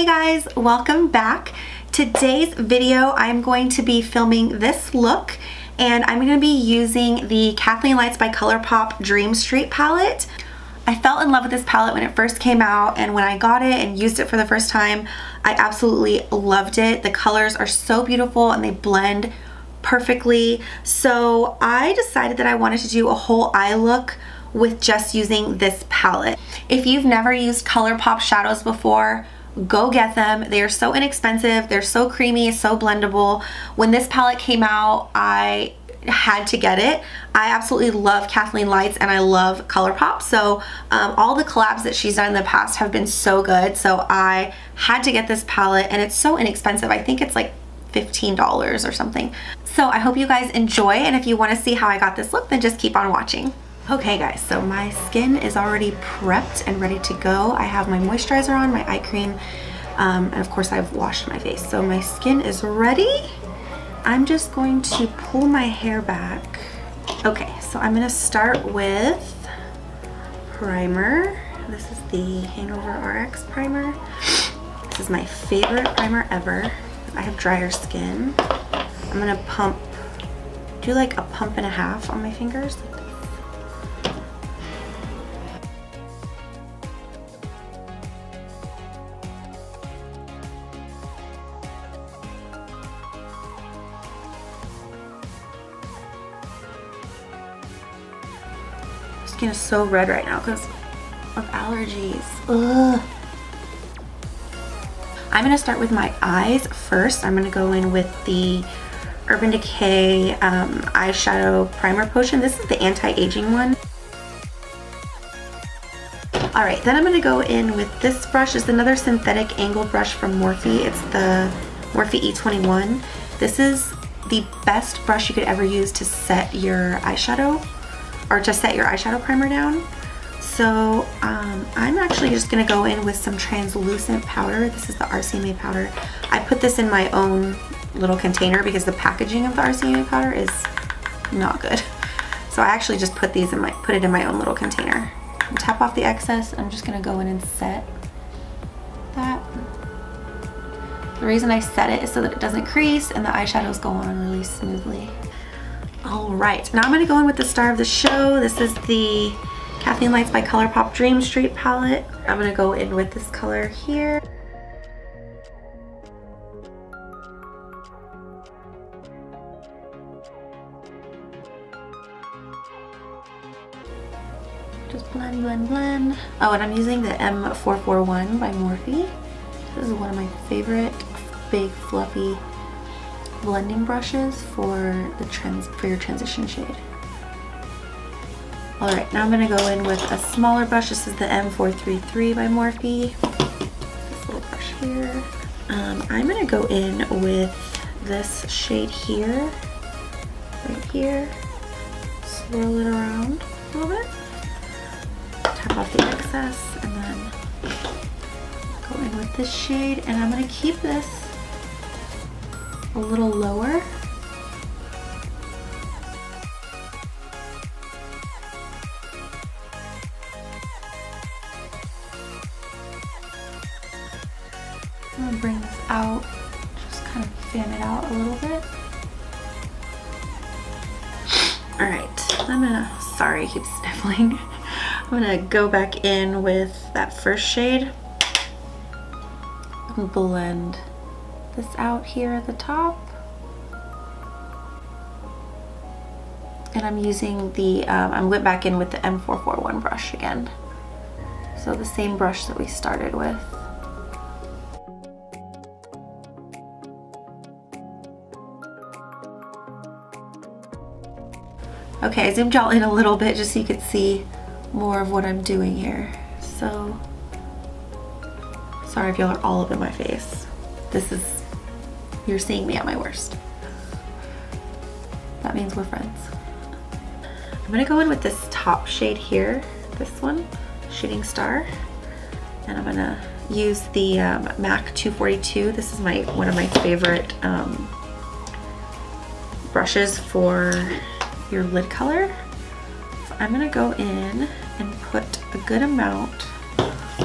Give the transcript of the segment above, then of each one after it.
Hey guys, welcome back. Today's video I'm going to be filming this look, and I'm going to be using the Kathleen Lights by ColourPop Dream Street palette. I fell in love with this palette when it first came out, and when I got it and used it for the first time, I absolutely loved it. The colors are so beautiful and they blend perfectly. So I decided that I wanted to do a whole eye look with just using this palette. If you've never used ColourPop shadows before, go get them. They are so inexpensive, they're so creamy, so blendable. When this palette came out, I had to get it. I absolutely love Kathleen Lights and I love ColourPop, so all the collabs that she's done in the past have been so good, so I had to get this palette, and it's so inexpensive. I think it's like $15 or something. So I hope you guys enjoy, and if you want to see how I got this look, then just keep on watching. Okay guys, so my skin is already prepped and ready to go. I have my moisturizer on, my eye cream, and of course I've washed my face. So my skin is ready. I'm just going to pull my hair back. Okay, so I'm gonna start with primer. This is the Hangover RX primer. This is my favorite primer ever. I have drier skin. I'm gonna do like a pump and a half on my fingers. Skin is so red right now because of allergies. Ugh. I'm gonna start with my eyes first. I'm gonna go in with the Urban Decay eyeshadow primer potion. This is the anti-aging one. All right, then I'm gonna go in with this brush. It's another synthetic angled brush from Morphe. It's the Morphe E21. This is the best brush you could ever use to set your eyeshadow, or to set your eyeshadow primer down. So I'm actually just gonna go in with some translucent powder. This is the RCMA powder. I put this in my own little container because the packaging of the RCMA powder is not good. So I actually just put it in my own little container. And tap off the excess. I'm just gonna go in and set that. The reason I set it is so that it doesn't crease and the eyeshadows go on really smoothly. All right, now I'm gonna go in with the star of the show. This is the Kathleen Lights by ColourPop Dream Street palette. I'm gonna go in with this color here. Just blend, blend, blend. Oh, and I'm using the M441 by Morphe. This is one of my favorite big fluffy blending brushes for your transition shade. All right, now I'm gonna go in with a smaller brush. This is the M433 by Morphe. This little brush here. I'm gonna go in with this shade here, right here. Swirl it around a little bit. Tap off the excess, and then go in with this shade. And I'm gonna keep this a little lower. I'm gonna bring this out, just kind of fan it out a little bit. All right, sorry, I keep sniffling. I'm gonna go back in with that first shade and blend this out here at the top. And I'm using the, I went back in with the M441 brush again. So the same brush that we started with. Okay, I zoomed y'all in a little bit just so you could see more of what I'm doing here. So, sorry if y'all are all up in my face. You're seeing me at my worst. That means we're friends. I'm gonna go in with this top shade here, this one, Shooting Star. And I'm gonna use the MAC 242. This is one of my favorite brushes for your lid color. So I'm gonna go in and put a good amount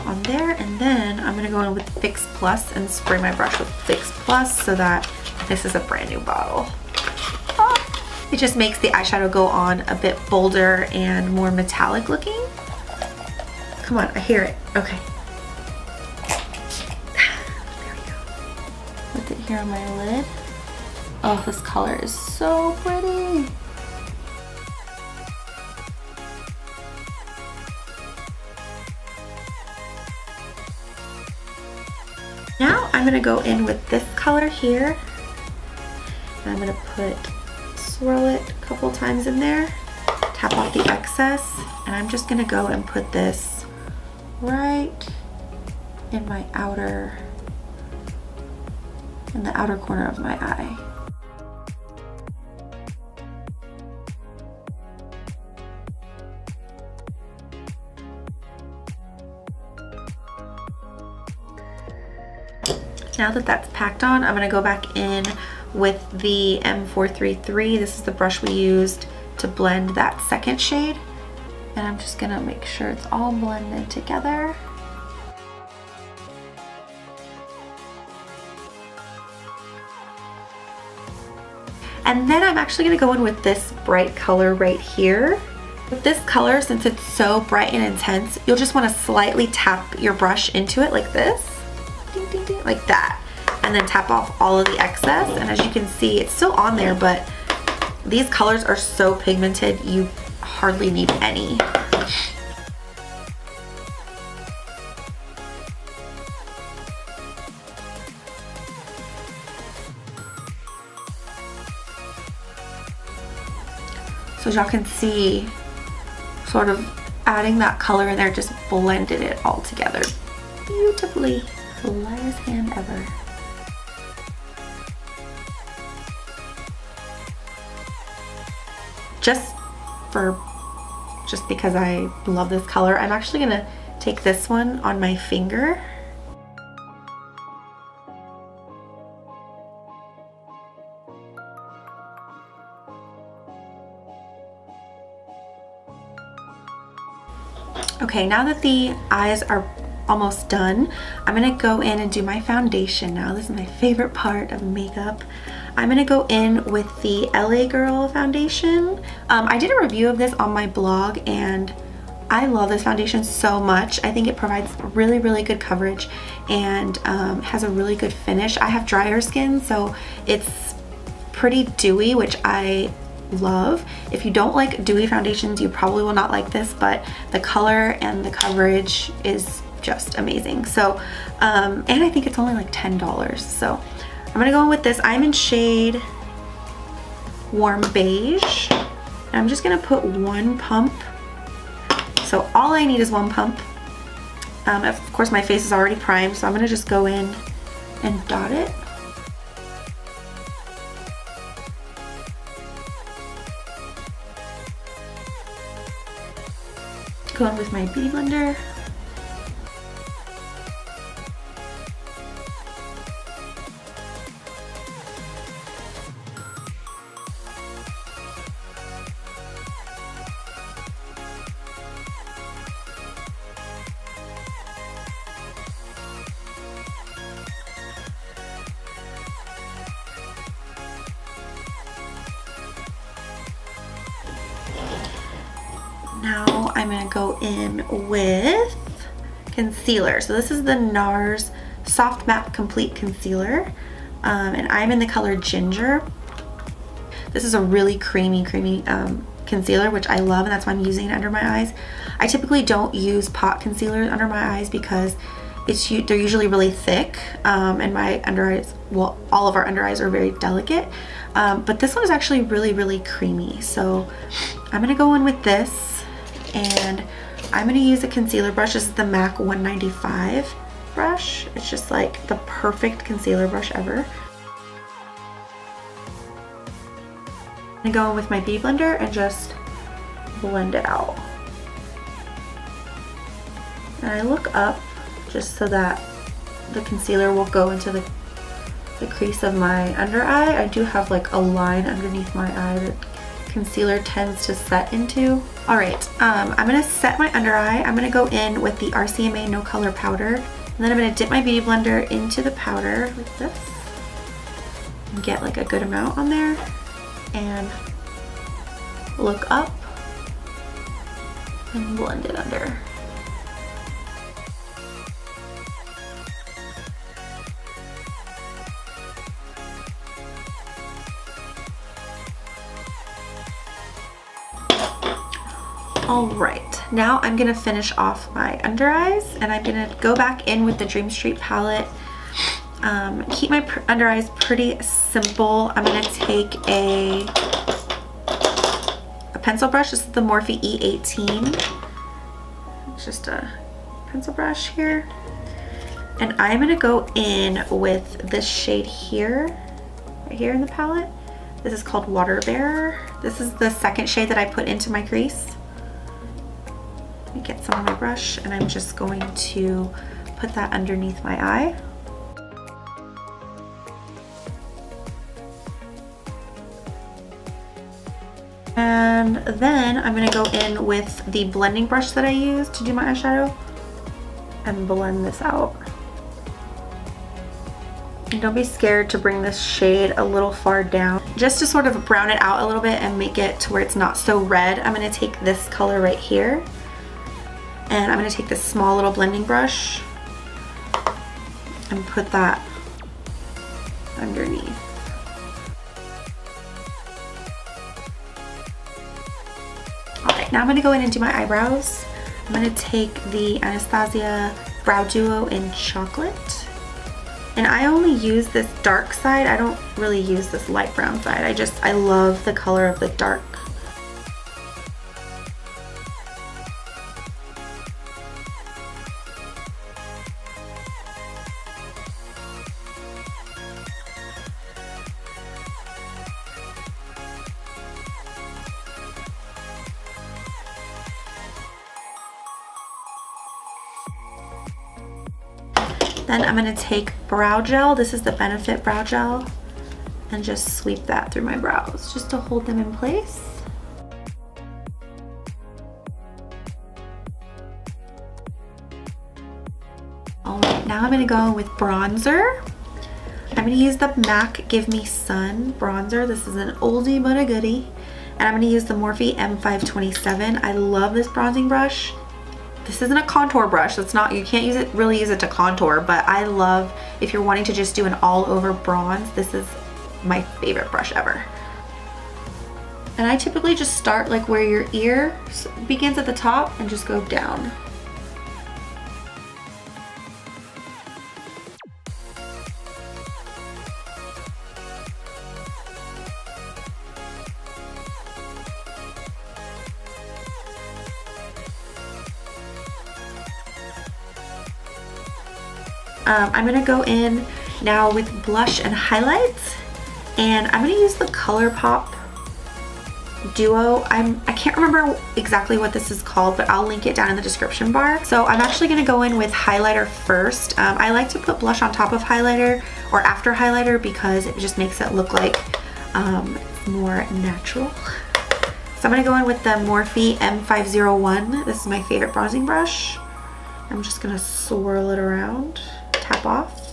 on there, and then I'm gonna go in with Fix Plus and spray my brush with Fix Plus so that this is a brand new bottle. Oh, it just makes the eyeshadow go on a bit bolder and more metallic looking. Come on, I hear it. Okay. There we go. With it here on my lid. Oh, this color is so pretty. Now I'm gonna go in with this color here. And I'm gonna swirl it a couple times in there, tap off the excess, and I'm just gonna go and put this right in the outer corner of my eye. Now that that's packed on, I'm gonna go back in with the M433. This is the brush we used to blend that second shade. And I'm just gonna make sure it's all blended together. And then I'm actually gonna go in with this bright color right here. With this color, since it's so bright and intense, you'll just wanna slightly tap your brush into it like this. Ding, ding, ding, like that, and then tap off all of the excess. And as you can see, it's still on there, but these colors are so pigmented you hardly need any. So as y'all can see, sort of adding that color in there just blended it all together beautifully. The lightest hand ever. Just because I love this color, I'm actually gonna take this one on my finger. Okay, now that the eyes are almost done, I'm gonna go in and do my foundation now. This is my favorite part of makeup. I'm gonna go in with the LA Girl foundation. I did a review of this on my blog and I love this foundation so much. I think it provides really, really good coverage and has a really good finish. I have drier skin, so it's pretty dewy, which I love. If you don't like dewy foundations, you probably will not like this, but the color and the coverage is just amazing. So, and I think it's only like $10. So I'm gonna go in with this. I'm in shade Warm Beige. And I'm just gonna put one pump. So all I need is one pump. Of course my face is already primed, so I'm gonna just go in and dot it. Go in with my beauty blender. Now I'm gonna go in with concealer. So this is the NARS Soft Matte Complete Concealer, and I'm in the color Ginger. This is a really creamy concealer, which I love, and that's why I'm using it under my eyes. I typically don't use pot concealers under my eyes because they're usually really thick, and my under eyes, well, all of our under eyes are very delicate, but this one is actually really, really creamy. So I'm gonna go in with this, and I'm gonna use a concealer brush. This is the MAC 195 brush. It's just like the perfect concealer brush ever. I'm gonna go in with my beauty blender and just blend it out. And I look up just so that the concealer will go into the crease of my under eye. I do have like a line underneath my eye that concealer tends to set into. All right, I'm gonna set my under eye. I'm gonna go in with the RCMA No Color Powder. And then I'm gonna dip my beauty blender into the powder like this. And get like a good amount on there. And look up and blend it under. All right, now I'm gonna finish off my under eyes, and I'm gonna go back in with the Dream Street palette. Keep my under eyes pretty simple. I'm gonna take a pencil brush. This is the Morphe E18. It's just a pencil brush here. And I'm gonna go in with this shade here, right here in the palette. This is called Water Bearer. This is the second shade that I put into my crease. Let me get some on my brush, and I'm just going to put that underneath my eye. And then I'm gonna go in with the blending brush that I use to do my eyeshadow and blend this out. And don't be scared to bring this shade a little far down, just to sort of brown it out a little bit and make it to where it's not so red. I'm gonna take this color right here, and I'm gonna take this small little blending brush and put that underneath. All right, now I'm gonna go in and do my eyebrows. I'm gonna take the Anastasia Brow Duo in Chocolate. And I only use this dark side. I don't really use this light brown side. I love the color of the dark. Then I'm gonna take brow gel. This is the Benefit Brow Gel, and just sweep that through my brows just to hold them in place. All right, now I'm gonna go in with bronzer. I'm gonna use the MAC Give Me Sun bronzer. This is an oldie but a goodie. And I'm gonna use the Morphe M527. I love this bronzing brush. This isn't a contour brush. It's not, you can't really use it to contour, but I love, if you're wanting to just do an all over bronze, this is my favorite brush ever. And I typically just start like where your ear begins at the top and just go down. I'm gonna go in now with blush and highlights, and I'm gonna use the ColourPop Duo. I can't remember exactly what this is called, but I'll link it down in the description bar. So I'm actually gonna go in with highlighter first. I like to put blush on top of highlighter or after highlighter because it just makes it look like it's more natural. So I'm gonna go in with the Morphe M501. This is my favorite bronzing brush. I'm just gonna swirl it around, tap off,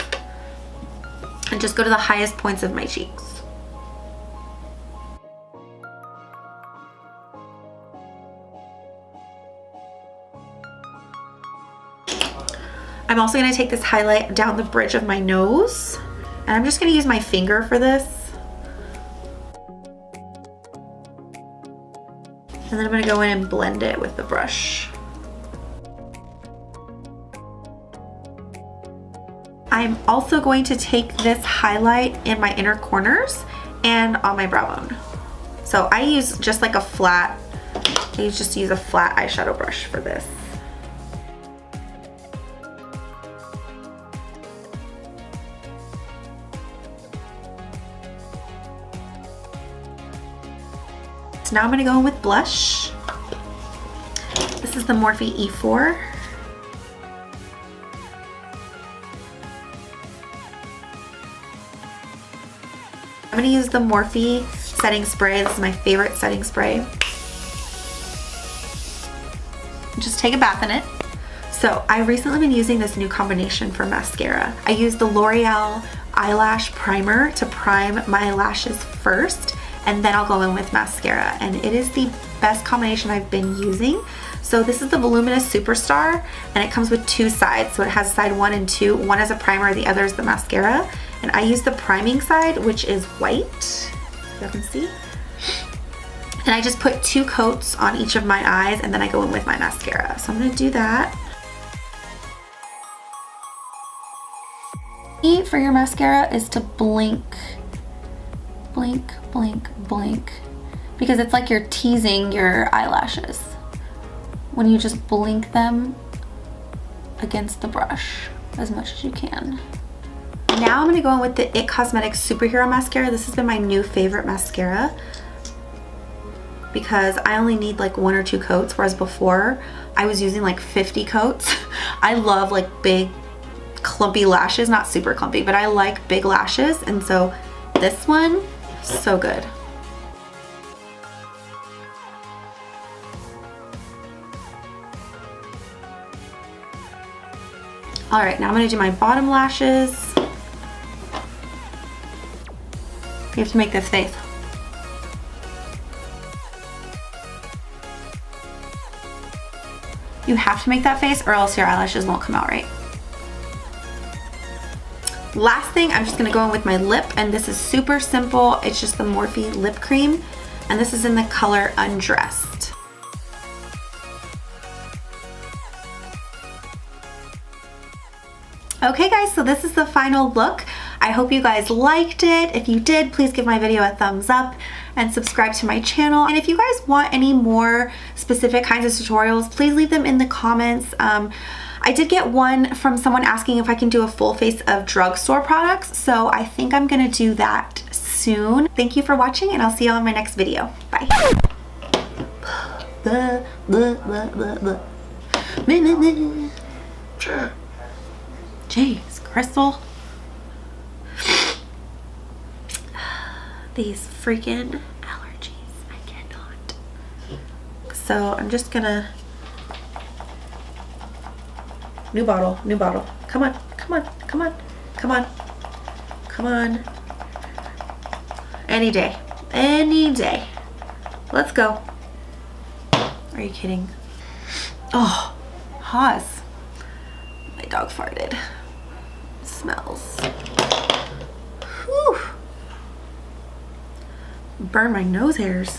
and just go to the highest points of my cheeks. I'm also gonna take this highlight down the bridge of my nose, and I'm just gonna use my finger for this. And then I'm gonna go in and blend it with the brush. I'm also going to take this highlight in my inner corners and on my brow bone. So I use just like a flat, I just use a flat eyeshadow brush for this. So now I'm gonna go in with blush. This is the Morphe E4. I'm gonna use the Morphe setting spray. This is my favorite setting spray. Just take a bath in it. So I recently been using this new combination for mascara. I use the L'Oreal eyelash primer to prime my lashes first, and then I'll go in with mascara, and it is the best combination I've been using. So this is the Voluminous Superstar, and it comes with two sides. So it has side 1 and 2. One is a primer, the other is the mascara. And I use the priming side, which is white, you can see. And I just put 2 coats on each of my eyes, and then I go in with my mascara. So I'm gonna do that. Key for your mascara is to blink, blink, blink, blink, because it's like you're teasing your eyelashes when you just blink them against the brush as much as you can. Now I'm gonna go in with the IT Cosmetics Superhero Mascara. This has been my new favorite mascara because I only need like 1 or 2 coats, whereas before I was using like 50 coats. I love like big clumpy lashes, not super clumpy, but I like big lashes, and so this one, so good. All right, now I'm gonna do my bottom lashes. You have to make this face. You have to make that face or else your eyelashes won't come out right. Last thing, I'm just gonna go in with my lip, and this is super simple. It's just the Morphe lip cream, and this is in the color Undressed. Okay guys, so this is the final look. I hope you guys liked it. If you did, please give my video a thumbs up and subscribe to my channel. And if you guys want any more specific kinds of tutorials, please leave them in the comments. I did get one from someone asking if I can do a full face of drugstore products, so I think I'm gonna do that soon. Thank you for watching, and I'll see you on my next video. Bye. Jeez, Crystal. These freaking allergies, I cannot. So I'm just gonna, new bottle, new bottle. Come on, come on, come on, come on, come on. Any day, any day. Let's go. Are you kidding? Oh, Haas. My dog farted. Smells. Whew. Burn my nose hairs.